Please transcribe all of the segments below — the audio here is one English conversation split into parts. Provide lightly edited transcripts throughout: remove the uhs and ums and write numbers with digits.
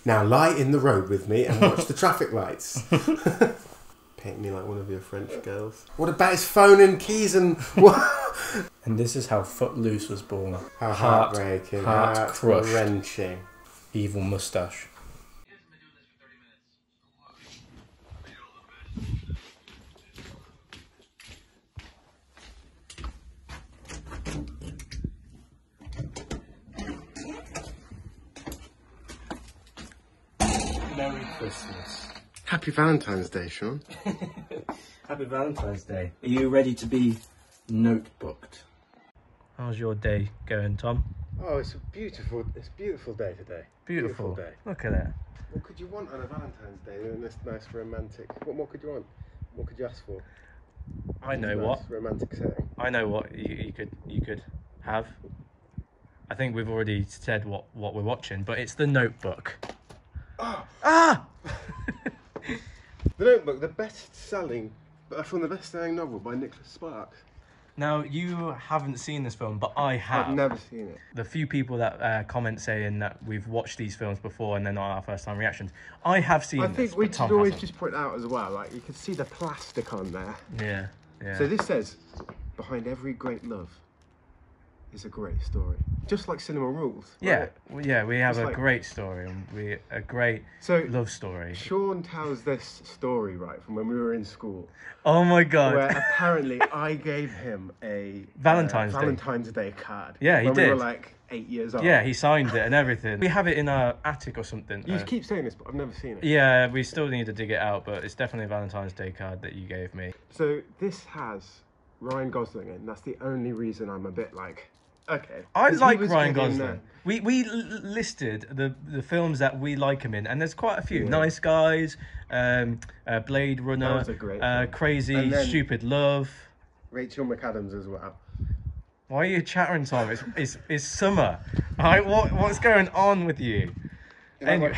Now lie in the road with me and watch the traffic lights. Paint me like one of your French girls. What about his phone and keys and what? And this is how Footloose was born. How heartbreaking, heart crushed, wrenching. Evil moustache. Merry Christmas. Happy Valentine's Day, Sean. Happy Valentine's Day. Are you ready to be notebooked? How's your day going, Tom? Oh, it's a beautiful day today. Beautiful day. Look at it. What could you want on a Valentine's Day in this nice romantic? What more could you want? What could you ask for? I know what. Romantic setting. I know what you could have. I think we've already said what we're watching, but it's The Notebook. Oh. Ah! The Notebook, the best-selling novel by Nicholas Sparks. Now, you haven't seen this film, but I have. I've never seen it. The few people that comment saying that we've watched these films before and they're not our first-time reactions, I have seen this, I think we but Tom should always hasn't. just point out as well, like, you can see the plastic on there. Yeah, yeah. So this says, behind every great love is a great story. Just like Cinema Rules. Yeah, right? yeah, we have It's a like- great story, and a great love story. Sean tells this story, right, from when we were in school. Oh my God. Where apparently I gave him a Valentine's Day card. Yeah, he when did. we were like 8 years old. Yeah, he signed it and everything. We have it in our attic or something. You keep saying this, but I've never seen it. Yeah, we still need to dig it out, but it's definitely a Valentine's Day card that you gave me. So this has Ryan Gosling in. That's the only reason I'm a bit like, okay. I 'Cause he like was Ryan good in Gosling. there. We listed the films that we like him in, and there's quite a few. Yeah. Nice Guys, Blade Runner, That was a great film. Crazy And then- Stupid Love. Rachel McAdams as well. Why are you chattering, Tom? It's summer. What's going on with you? Anyway.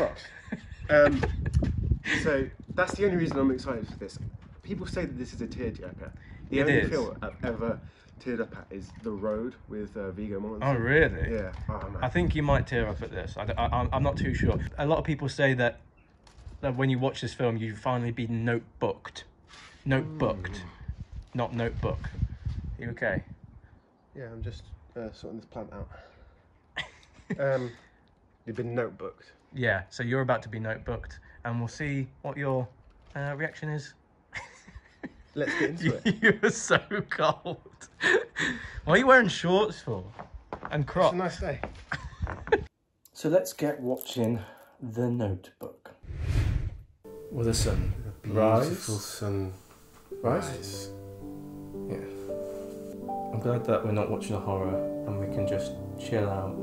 So that's the only reason I'm excited for this. People say that this is a tearjerker. The only film I've ever teared up at is The Road with Viggo Mortensen. Oh, really? Yeah. Oh, man. I think you might tear up at this. I'm not too sure. A lot of people say that when you watch this film, you finally be notebooked. Notebooked. Not notebook. You okay? Yeah, I'm just sorting this plant out. You've been notebooked. Yeah, so you're about to be notebooked, and we'll see what your reaction is. Let's get into it. You're so cold. What are you wearing shorts for? And Crocs? It's a nice day. So let's get watching The Notebook. Will the sun rise? Beautiful sunrise. Yeah. I'm glad that we're not watching a horror and we can just chill out.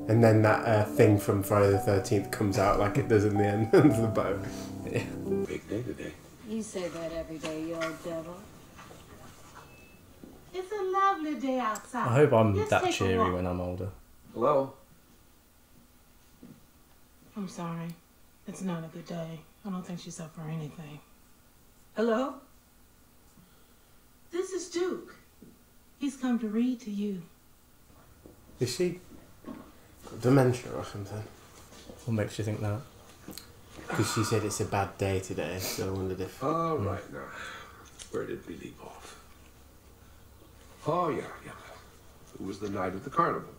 And then that thing from Friday the 13th comes out like it does in the end of the boat. Yeah. Big day today. You say that every day, you old devil. It's a lovely day outside. I hope I'm Let's that take a cheery walk. when I'm older. Hello? I'm sorry. It's not a good day. I don't think she's up for anything. Hello? This is Duke. He's come to read to you. Is she got dementia or something? What makes you think that? Because she said it's a bad day today, so I wondered if... All right, now. Where did we leave off? Oh, yeah. It was the night of the carnival.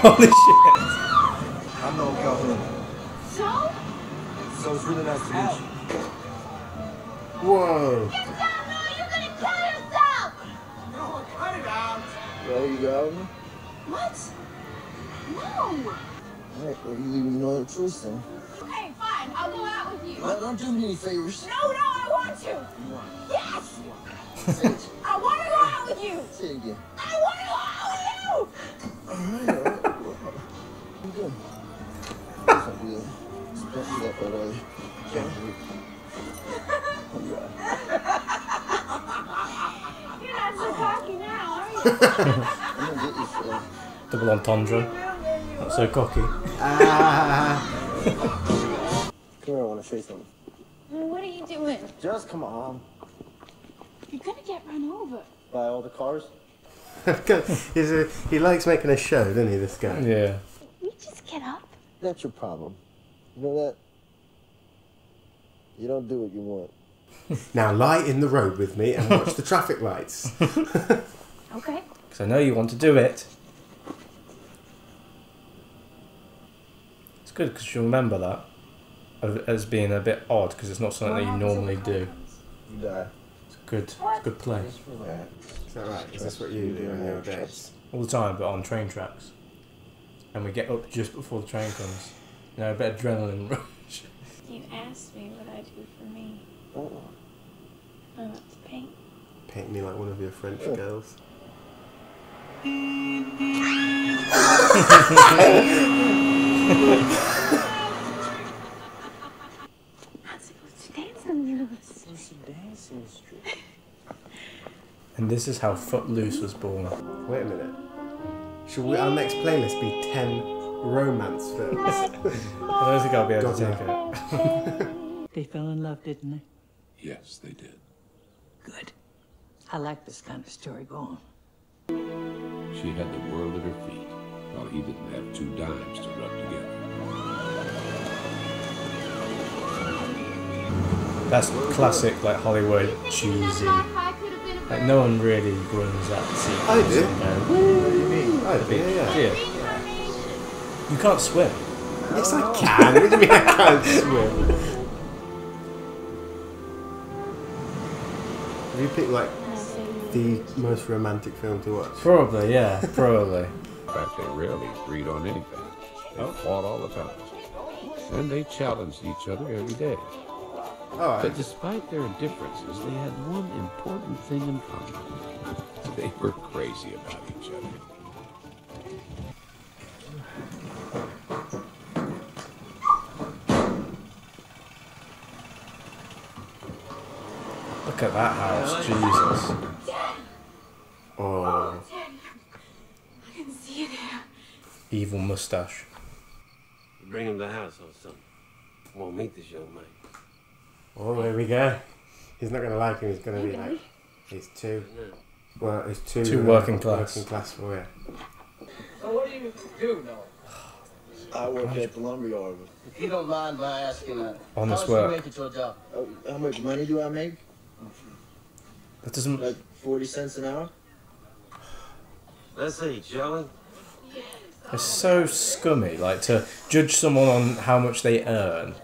Holy shit! I'm no Calhoun. So? So it's really nice to meet you. Whoa! Get down now! You're gonna kill yourself! No, cut it out. Well, you got me. What? No! Alright, well, you leaving no other choice then. Okay, fine. I'll go out with you. Well, don't do me any favors. No, I want to. Yes! Say it. I want to go out with you. Say it again. I want to go out with you. Alright. I'm good. That's not good. Just don't do that, but can't do it. Oh, God. You're not so cocky now, are you? I'm gonna get you, Phil. Double entendre. Not so cocky. Come here, I want to say something. What are you doing? Just come on. You're gonna get run over. Buy all the cars? He likes making a show, doesn't he, this guy? Yeah. You just get up. That's your problem. You know that? You don't do what you want. Now lie in the road with me and watch the traffic lights. Okay. Because I know you want to do it. It's good because you'll remember that as being a bit odd because it's not something that you normally do. You die. It's a good play. Is that right? Is this what you do on your dates? All the time, but on train tracks. And we get up just before the train comes. You know, a bit of adrenaline rush. You asked me what I do for me. Oh. I love to paint. Paint me like one of your French girls. I'm supposed to dance on yours. It's a dancing street. And this is how Footloose was born. Wait a minute. Should our next playlist be 10 romance films? I don't think I'll be able to take it. They fell in love, didn't they? Yes, they did. Good. I like this kind of story. Go on. She had the world at her feet, while he didn't have 2 dimes to rub together. That's classic, like Hollywood cheesy. Like no one really runs that sequence. I do. You know? What do you mean? I do, yeah. You can't swim. Yes, I can. What do you mean I can't swim? Have you picked like the most romantic film to watch? Probably, yeah, probably. In fact, they rarely agreed on anything. They fought all the time. And they challenged each other every day. Oh, But despite their differences, they had one important thing in common. They were crazy about each other. Look at that house, Jesus. oh. I didn't see you there. Evil mustache. Bring him to the house or something. Won't meet this young man. Oh, there we go. He's not going to like him. He's going to be like, he's too. Well, he's too working class. Working class for it. So what do you do now? I work at the lumberyard. If you don't mind my asking that, Honest how much do work. you make it to a job? How much money do I make? That doesn't. Like 40 cents an hour? Let's see, Joey. It's so scummy, like to judge someone on how much they earn.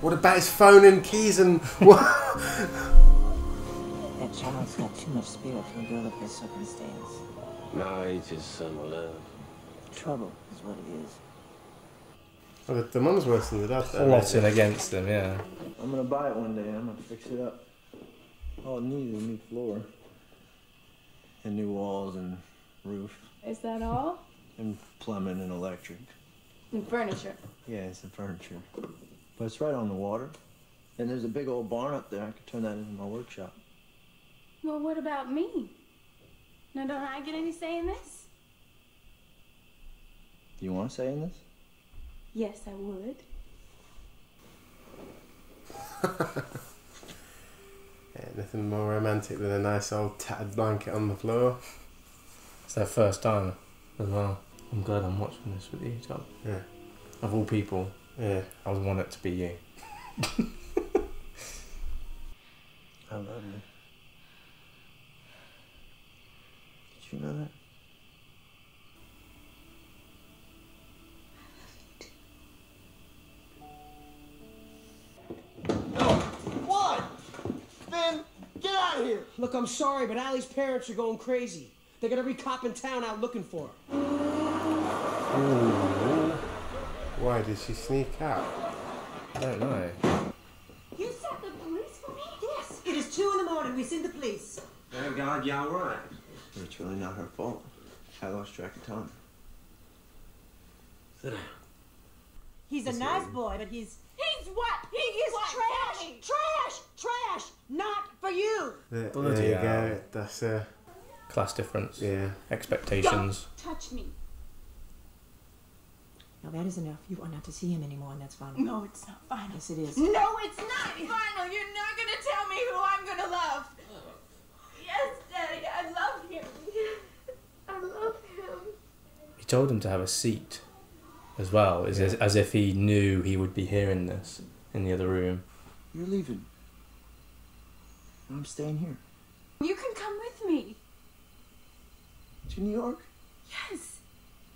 What about his phone and keys and what? That child's got too much spirit for a girl of his circumstance. No, he's just son of love. Trouble is what it is. Well, the mum's worse than the dad. though, Plotting isn't it? against them, yeah. I'm gonna buy it one day. I'm gonna fix it up. All it needs is a new floor. And new walls and roof. Is that all? And plumbing and electric. And furniture. Yeah, it's the furniture. But it's right on the water. And there's a big old barn up there. I could turn that into my workshop. Well, what about me? Now, don't I get any say in this? Do you want to say in this? Yes, I would. Yeah, nothing more romantic than a nice old tattered blanket on the floor. It's their first time as well. I'm glad I'm watching this with you, Tom. Yeah. Of all people, Yeah. I would want it to be you. I love you. Did you know that? What? Finn, get out of here! Look, I'm sorry, but Allie's parents are going crazy. They got every cop in town out looking for her. Ooh. Why did she sneak out? I don't know. You sent the police for me? Yes, it is 2 in the morning. We send the police. Thank God y'all right. It's really not her fault. I lost track of time. Sit down. He's a nice boy, but he's what? He is trash! Trash! Trash! Not for you! There Bloody you hell. go. That's Class difference. yeah. Expectations. Touch me. Now that is enough. You are not to see him anymore, and that's final. No, it's not final. Yes, it is. No, it's not final. You're not gonna tell me who I'm gonna love. Yes, Daddy, I love him. I love him. He told him to have a seat as well, as if he knew he would be hearing this in the other room. You're leaving. I'm staying here. You can come with me. To New York? Yes.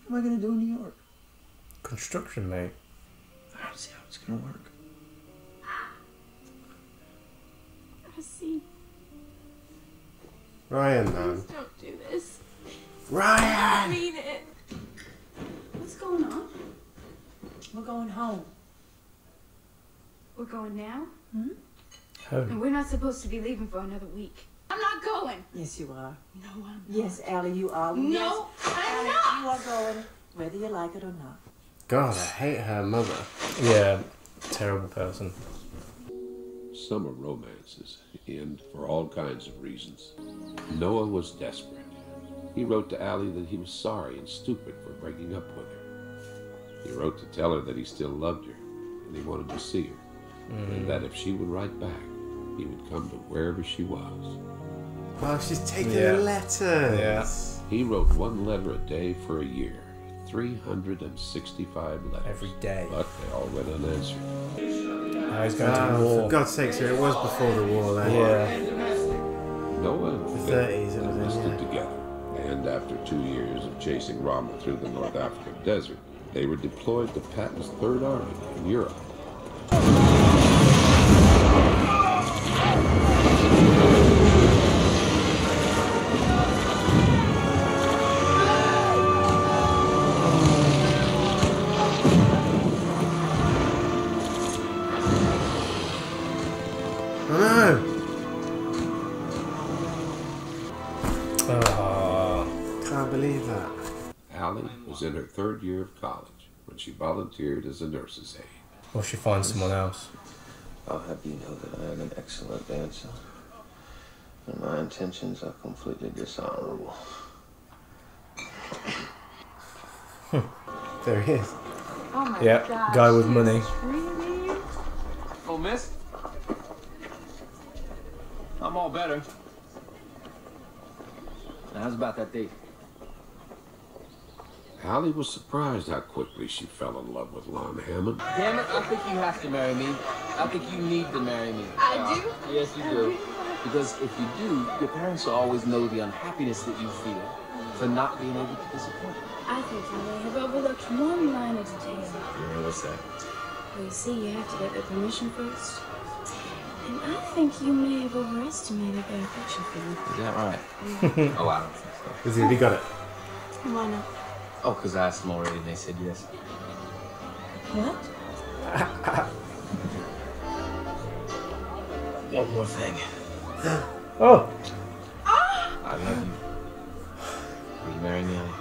What am I gonna do in New York? Construction, mate. I don't see how it's gonna work. I see. Ryan, man. Please don't do this. Ryan! I mean it. What's going on? We're going home. We're going now? Hmm? And we're not supposed to be leaving for another week. I'm not going. Yes, you are. No, I'm not. Yes, Allie, you are. No, yes, I'm Allie, not. you are going, whether you like it or not. God, I hate her mother. Yeah, terrible person. Summer romances end for all kinds of reasons. Noah was desperate. He wrote to Allie that he was sorry and stupid for breaking up with her. He wrote to tell her that he still loved her and he wanted to see her, and that if she would write back, he would come to wherever she was. Well, she's taking Yeah. letters. Yeah. He wrote one letter a day for a year, 365 letters. Every day. But they all went unanswered. Now he's going to war. For God's sake, so it was before the war then. Yeah. Noah and The Phil 30s, it was in, enlisted yeah. together, and after 2 years of chasing Rama through the North African desert, they were deployed to Patton's Third Army in Europe. Can't believe that. Allie was in her 3rd year of college when she volunteered as a nurse's aide. Or she finds someone else. I'll have you know that I am an excellent dancer, and my intentions are completely dishonorable. There he is. Oh my Yeah, gosh. guy with money. Really? Oh, miss? I'm all better. Now, how's about that date? Allie was surprised how quickly she fell in love with Lon Hammond. Damn it, I think you have to marry me. I think you need to marry me. I do? Yes, you do. Because if you do, your parents will always know the unhappiness that you feel for not being able to disappoint them. I think you may have overlooked one line of detail. Yeah, what's that? Well, you see, you have to get their permission first. And I think you may have overestimated their affection for you. Is that right? Oh, I don't think so. Has he got it? Why not? Oh, because I asked them already and they said yes. What? One more thing. Oh! I love you. Will you marry me, Allie?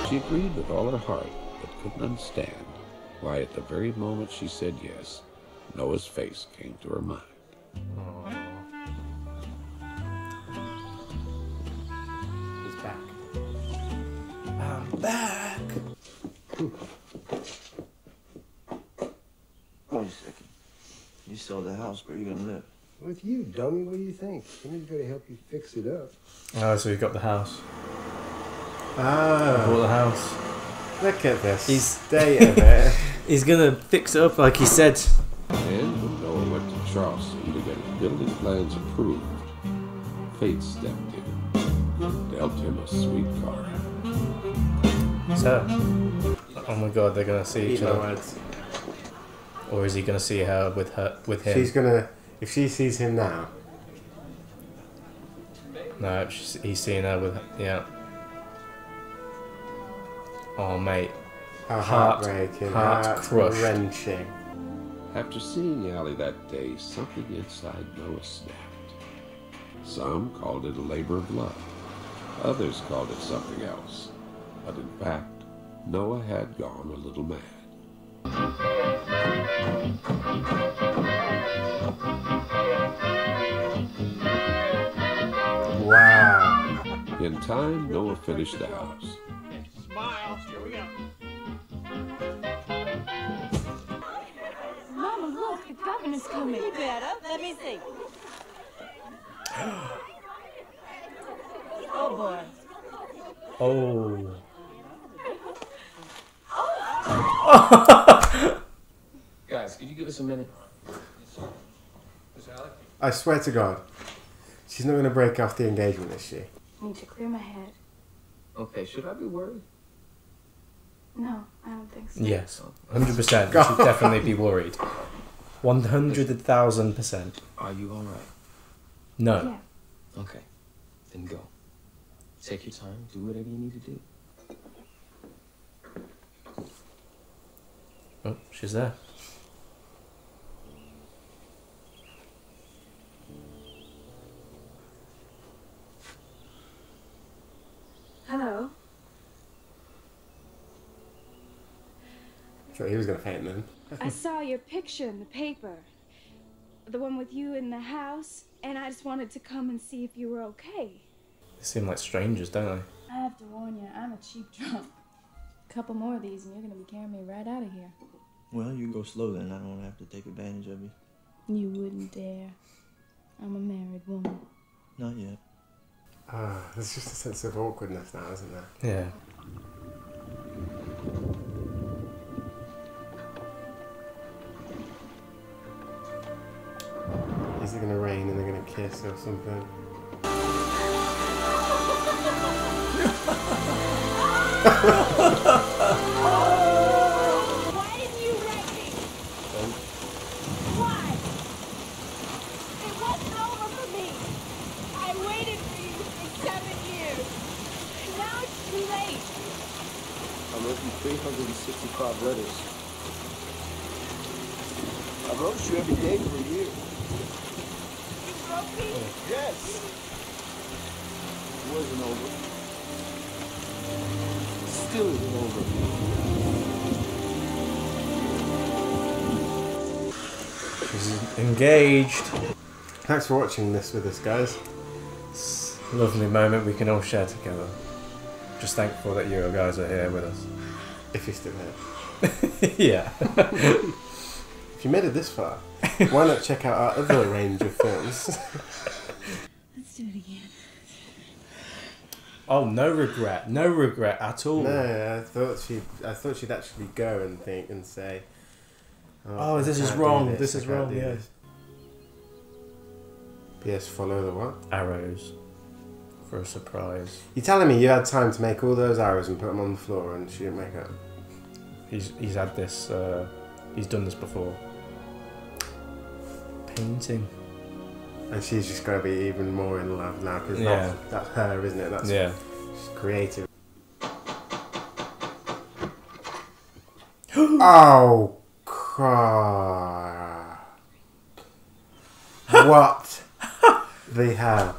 She agreed with all her heart, but couldn't understand why at the very moment she said yes, Noah's face came to her mind. He's back. I'm back! Wait a second. You sold the house. Where are you gonna live? With you, dummy. What do you think? Somebody's got to help you fix it up. Oh, so we've got the house. Oh, Bought the house. look at this He's- state of it. He's gonna fix it up like he said. And when Noah went to Charleston to get his building plans approved, fate stepped in, dealt him a sweet card. So, oh my god, they're gonna see each Eat my other. words. Or is he gonna see her with him? She's gonna, if she sees him now, No, he's seeing her with, yeah. Oh mate, how Heart- heartbreaking, heart crushed. wrenching. After seeing Allie that day, something inside Noah snapped. Some called it a labor of love. Others called it something else. But in fact, Noah had gone a little mad. Wow. In time, Noah finished the house. Smile. Here we go. Mama, look, the governor's coming. You better. Let me see. Oh, boy. Oh. Guys, could you give us a minute? I swear to God, she's not going to break off the engagement, is she? I need to clear my head. Okay, should I be worried? No, I don't think so. Yes, 100%. You should definitely be worried. 100,000%. Are you alright? No. Yeah. Okay, then go. Take your time, do whatever you need to do. Oh, she's there. Hello. So he was going to faint then. I saw your picture in the paper. The one with you in the house, and I just wanted to come and see if you were okay. They seem like strangers, don't they? I have to warn you, I'm a cheap drunk. A couple more of these and you're gonna be carrying me right out of here. Well, you go slow then. I don't have to take advantage of you. You wouldn't dare. I'm a married woman. Not yet. There's just a sense of awkwardness now, isn't there? Yeah. Is it going to rain and they're going to kiss or something? Why didn't you write me? Why? It wasn't over for me. I waited for you for 7 years. Now it's too late. I wrote you 365 letters. I wrote you every day for a year. You broke me? Yes. It wasn't over. Still isn't over. She's engaged. Thanks for watching this with us, guys. It's a lovely moment we can all share together. Just thankful that you guys are here with us. If you're still here. Yeah. If you made it this far, why not check out our other range of films? Let's do it again. Oh, no regret at all. No, I thought she'd actually go and think and say, "Oh, this is can't do wrong. This is I can't wrong." do Yeah. this." P.S. Follow the what? Arrows for a surprise. You're telling me you had time to make all those arrows and put them on the floor and she didn't make it? He's had this. He's done this before. Painting. And she's just got to be even more in love now because that's her, isn't it? That's she's creative. Oh, crap. What the hell?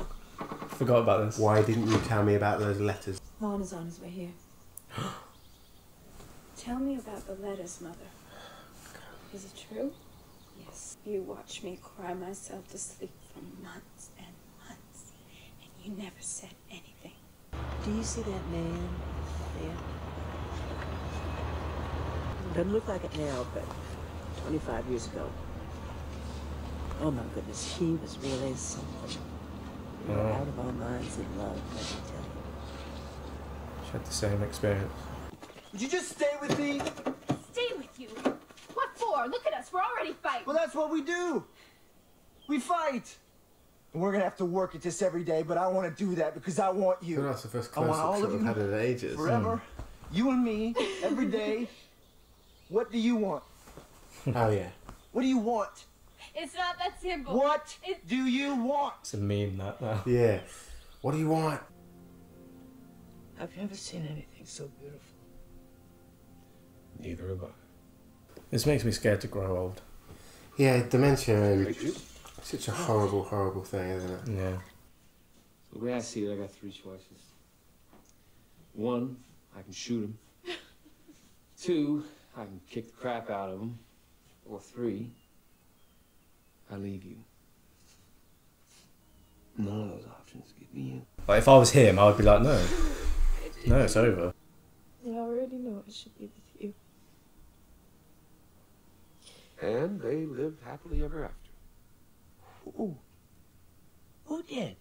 Forgot about this. Why didn't you tell me about those letters? Vaughn is on his way here. Tell me about the letters, Mother. Is it true? Yes. You watched me cry myself to sleep for months and months, and you never said anything. Do you see that man there? Doesn't look like it now, but 25 years ago. Oh my goodness, he was really something. We were out of our minds in love, let me tell you. She had the same experience. Would you just stay with me? Stay with you? What for? Look at us, we're already fighting. Well, that's what we do. We fight. And we're gonna have to work at this every day, but I want to do that because I want you. Well, that's the first I want close-up all shot of I've you had in ages. forever. You and me, every day. What do you want? Oh, yeah. What do you want? It's not that simple. What do you want? It's a meme, that now. Yeah. What do you want? I've never seen anything so beautiful. Neither have I. This makes me scared to grow old. Yeah, dementia and such a horrible, horrible thing, isn't it? Yeah. The way I see it, I got 3 choices. 1, I can shoot him. 2, I can kick the crap out of him. Or 3, I leave you. None of those options get me in. Like, if I was him, I would be like, no, it's over. I already know I should be with you. And they lived happily ever after. Who did?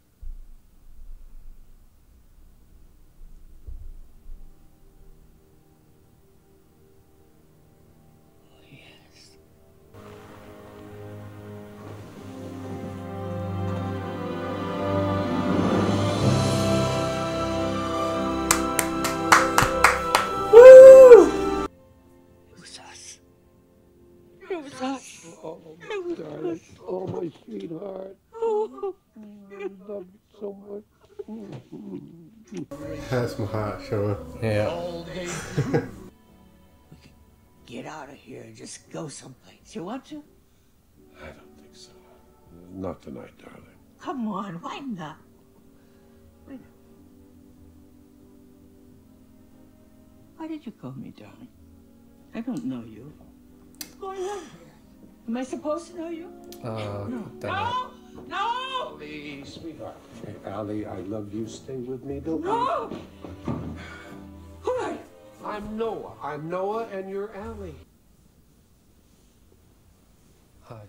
Oh, darling. Oh, my sweetheart. Oh, I love you so much. That's my heart, Sean. Yeah. Get out of here and just go someplace. You want to? I don't think so. Not tonight, darling. Come on, why not? Why not? Why did you call me darling? I don't know you. What's going on here? Am I supposed to know you? No. Allie, sweetheart. Hey, Allie, I love you. Stay with me. Don't No! Who are you? I'm Noah. I'm Noah, and you're Allie. Hi.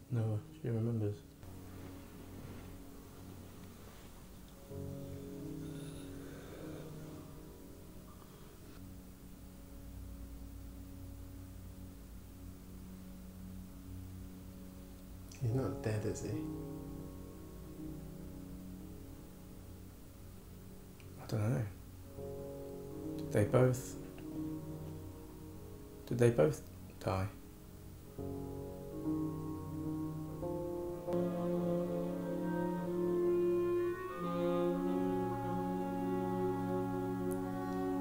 No, she remembers. He's not dead, is he? I don't know. Did they both die?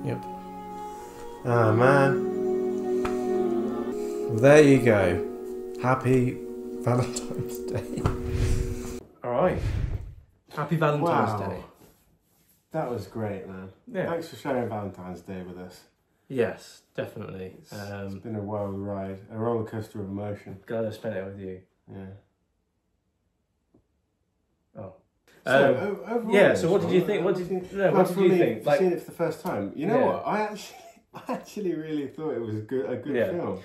Yep. Oh man. Well, there you go. Happy Valentine's Day. Alright. Happy Valentine's Wow. Day. That was great, man. Yeah. Thanks for sharing Valentine's Day with us. Yes, definitely. It's been a wild ride, a roller coaster of emotion. Glad I spent it with you. Yeah. Oh. So, overall, yeah, so what did you think? What did you think? Like, seeing it for the first time, you know what? I actually really thought it was a good film.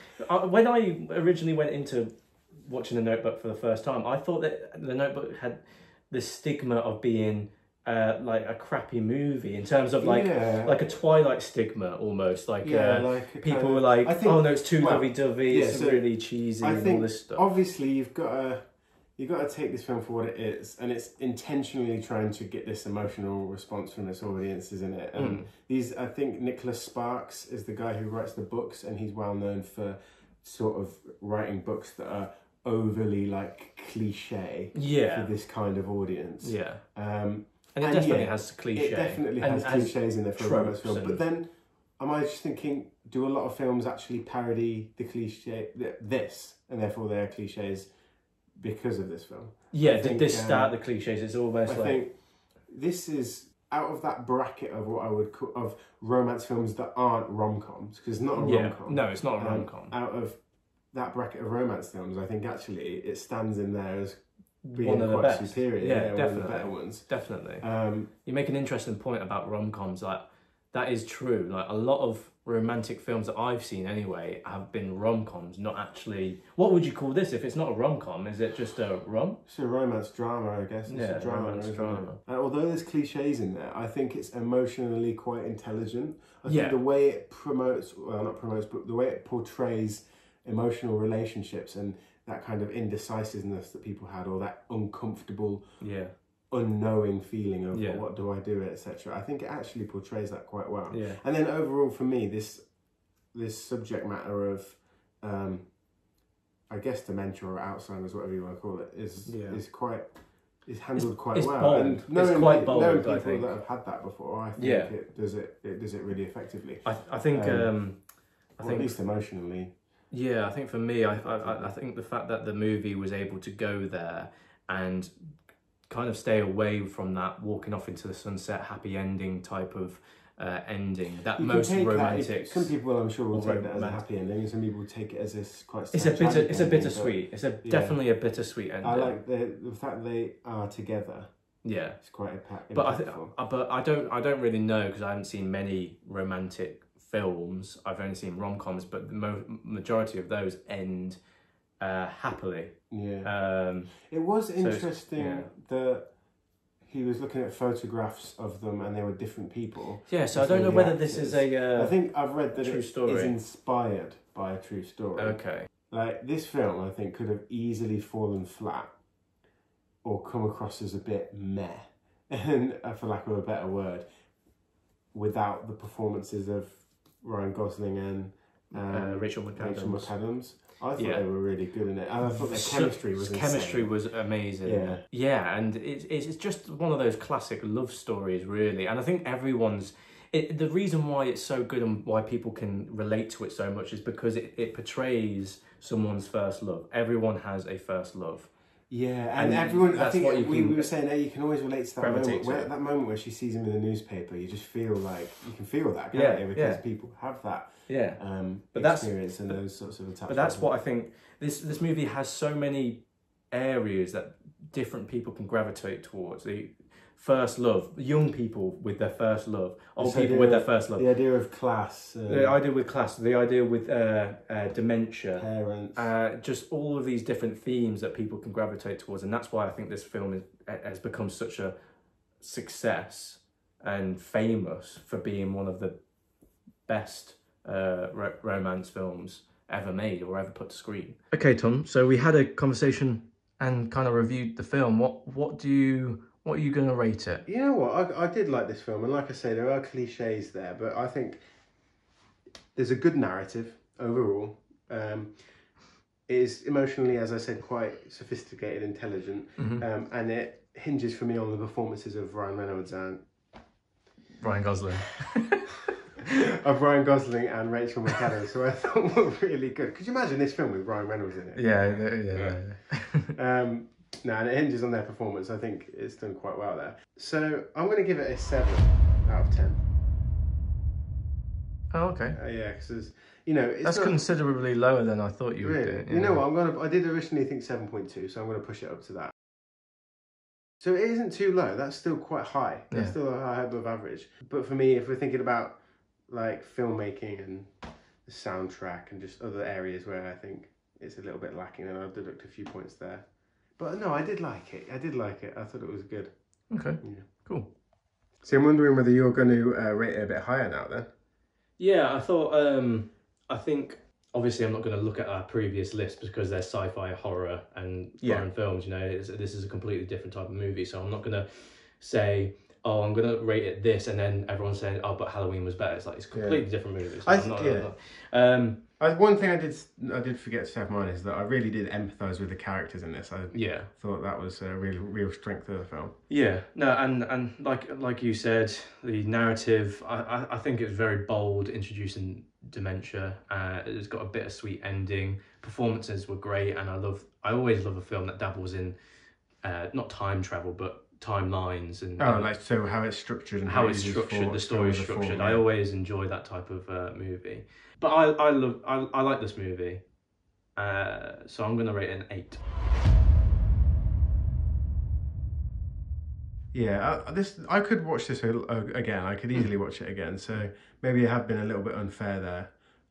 When I originally went into watching The Notebook for the first time, I thought that The Notebook had the stigma of being like a crappy movie in terms of like a Twilight stigma almost. Like, people were like, oh no, it's too lovey-dovey, it's really cheesy and all this stuff. Obviously, you've got to take this film for what it is, and it's intentionally trying to get this emotional response from its audience, isn't it? And I think Nicholas Sparks is the guy who writes the books, and he's well known for sort of writing books that are overly like cliche for this kind of audience. Yeah. And it definitely has cliche. It definitely has cliches in there for a romance film. But then, am I just thinking, do a lot of films actually parody the cliche, this, and therefore they're cliches because of this film? Yeah, did this start the cliches? It's almost I think this is out of that bracket of what I would call of romance films that aren't rom-coms, because it's not a rom-com. No, it's not a rom-com. Out of that bracket of romance films, I think actually it stands in there as being one of the quite best. superior. Yeah, definitely. One of the better ones. Definitely. You make an interesting point about rom-coms. Like, that is true. Like, a lot of romantic films that I've seen anyway have been rom-coms, not actually... What would you call this if it's not a rom-com? Is it just a rom? It's a romance drama, I guess. It's a drama, drama. Although there's cliches in there, I think it's emotionally quite intelligent. I think the way it promotes, well, not promotes, but the way it portrays emotional relationships and that kind of indecisiveness that people had, or that uncomfortable, unknowing feeling of what do I do, etc. I think it actually portrays that quite well. Yeah. And then overall, for me, this subject matter of, I guess, dementia or Alzheimer's, whatever you want to call it, is handled quite well. Bold. And it's quite bold. Knowing people I think that have had that before, I think it does it really effectively. I think at least emotionally. Yeah, I think for me, I think the fact that the movie was able to go there and kind of stay away from that walking off into the sunset, happy ending type of ending. That you most romantic. Some people, I'm sure, will take that as a happy ending, and some people take it as this quite. It's a bittersweet. It's definitely a bittersweet ending. I like the fact they are together. Yeah, it's quite impactful. But I don't really know, because I haven't seen many romantic films. I've only seen rom-coms, but the majority of those end happily. Yeah. It was interesting that he was looking at photographs of them and they were different people. Yeah, so I don't know whether this is a I think I've read that it story. Is inspired by a true story. Okay. Like, this film, I think, could have easily fallen flat or come across as a bit meh, and for lack of a better word, without the performances of Ryan Gosling and Rachel McAdams. I thought they were really good in it, and I thought their chemistry was insane. Chemistry was amazing. Yeah, and it's just one of those classic love stories, really. And I think the reason why it's so good and why people can relate to it so much is because it portrays someone's first love. Everyone has a first love. Yeah, and everyone. I think we were saying that you can always relate to that moment where she sees him in the newspaper. You just feel like you can feel that, can't you? Because people have that. Yeah, but experience and those sorts of attachments. But that's what I think. This movie has so many areas that different people can gravitate towards. The first love, young people with their first love, old people with their first love. The idea of class. The idea with class. The idea with dementia. Parents. Just all of these different themes that people can gravitate towards, and that's why I think this film has become such a success and famous for being one of the best romance films ever made or ever put to screen. Okay, Tom, so we had a conversation and kind of reviewed the film. What are you going to rate it? You know what, I did like this film, and like I say, there are cliches there, but I think there's a good narrative overall. It is emotionally, as I said, quite sophisticated, intelligent, and it hinges for me on the performances of Ryan Reynolds and Ryan Gosling. Of Ryan Gosling and Rachel McAdams, who I thought were really good. Could you imagine this film with Ryan Reynolds in it? Yeah. No, and it hinges on their performance. I think it's done quite well there. So I'm going to give it a 7 out of 10. Oh, okay. Yeah, because that's considerably lower than I thought you would do. You know what? I did originally think 7.2, so I'm going to push it up to that. So it isn't too low. That's still quite high. That's still a high above average. But for me, if we're thinking about like filmmaking and the soundtrack and just other areas where I think it's a little bit lacking, and I've deducted a few points there. But no, I did like it. I thought it was good. Okay, cool. So I'm wondering whether you're going to rate it a bit higher now then? Yeah, I thought, I think, obviously I'm not going to look at our previous list because they're sci-fi, horror and foreign films, this is a completely different type of movie. So I'm not going to say, oh, I'm going to rate it this, and then everyone's saying, oh, but Halloween was better. It's like, it's a completely different movie. So one thing I did forget to say of mine is that I really did empathise with the characters in this. I thought that was a real strength of the film. Yeah, no, and like you said, the narrative, I think it's very bold, introducing dementia. It's got a bittersweet ending. Performances were great, and I always love a film that dabbles in not time travel, but timelines and so how it's structured and how it's structured, the story is structured. I always enjoy that type of movie. But I like this movie, so I'm gonna rate it an 8. Yeah, I could watch this again. I could easily watch it again. So maybe I have been a little bit unfair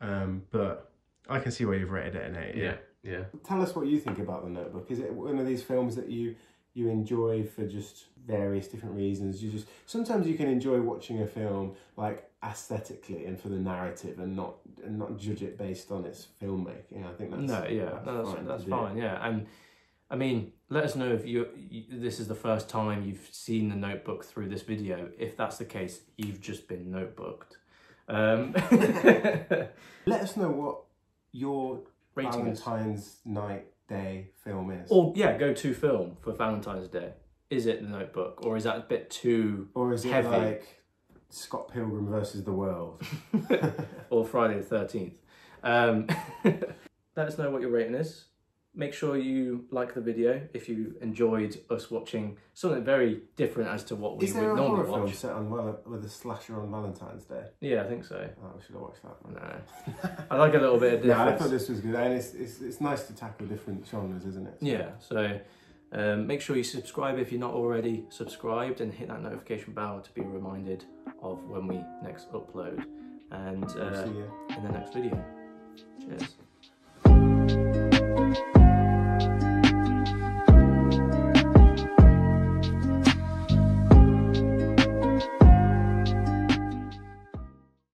there, but I can see why you've rated it an 8. Yeah. Tell us what you think about The Notebook. Is it one of these films that you enjoy for just various different reasons? Sometimes you can enjoy watching a film like aesthetically and for the narrative, and not judge it based on its filmmaking. I think that's fine. Yeah, and I mean, let us know if this is the first time you've seen The Notebook through this video. If that's the case, you've just been notebooked. Let us know what your ratings Valentine's night day film is. Or go-to film for Valentine's Day. Is it The Notebook, or is that a bit too or is it heavy? Like Scott Pilgrim versus the World? Or Friday the 13th. Let us know what your rating is. make sure you like the video if you enjoyed us watching something very different as to what we would normally watch. Is there a horror film set on with a slasher on Valentine's Day? Yeah, I think so. Oh, we should have watched that one. No. I like a little bit of difference. Yeah, I thought this was good. And it's nice to tackle different genres, isn't it? So. Yeah, so make sure you subscribe if you're not already subscribed, and hit that notification bell to be reminded of when we next upload. And see you in the next video. Cheers.